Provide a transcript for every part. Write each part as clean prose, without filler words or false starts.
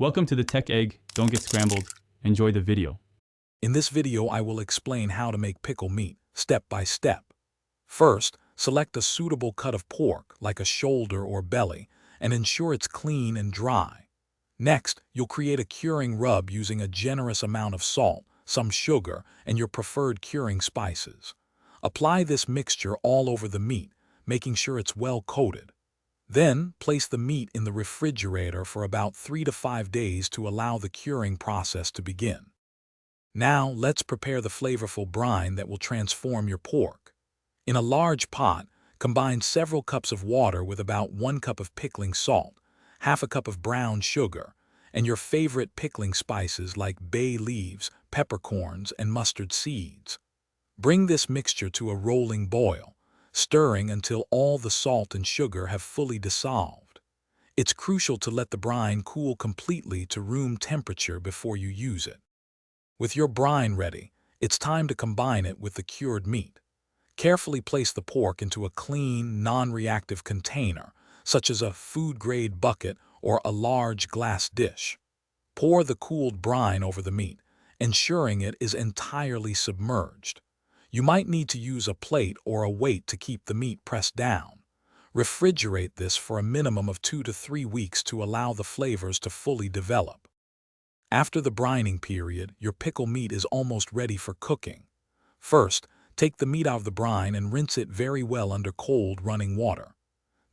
Welcome to the Tech Egg. Don't get scrambled. Enjoy the video. In this video, I will explain how to make pickle meat, step by step. First, select a suitable cut of pork, like a shoulder or belly, and ensure it's clean and dry. Next, you'll create a curing rub using a generous amount of salt, some sugar, and your preferred curing spices. Apply this mixture all over the meat, making sure it's well coated. Then, place the meat in the refrigerator for about 3 to 5 days to allow the curing process to begin. Now, let's prepare the flavorful brine that will transform your pork. In a large pot, combine several cups of water with about 1 cup of pickling salt, half a cup of brown sugar, and your favorite pickling spices like bay leaves, peppercorns, and mustard seeds. Bring this mixture to a rolling boil, stirring until all the salt and sugar have fully dissolved. It's crucial to let the brine cool completely to room temperature before you use it. With your brine ready, it's time to combine it with the cured meat. Carefully place the pork into a clean, non-reactive container, such as a food-grade bucket or a large glass dish. Pour the cooled brine over the meat, ensuring it is entirely submerged. You might need to use a plate or a weight to keep the meat pressed down. Refrigerate this for a minimum of 2 to 3 weeks to allow the flavors to fully develop. After the brining period, your pickle meat is almost ready for cooking. First, take the meat out of the brine and rinse it very well under cold, running water.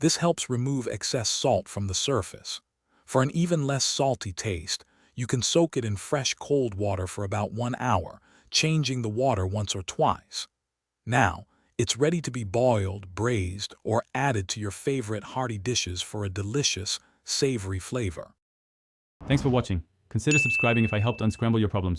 This helps remove excess salt from the surface. For an even less salty taste, you can soak it in fresh cold water for about 1 hour, changing the water once or twice. Now, it's ready to be boiled, braised, or added to your favorite hearty dishes for a delicious, savory flavor. Thanks for watching. Consider subscribing if I helped unscramble your problems.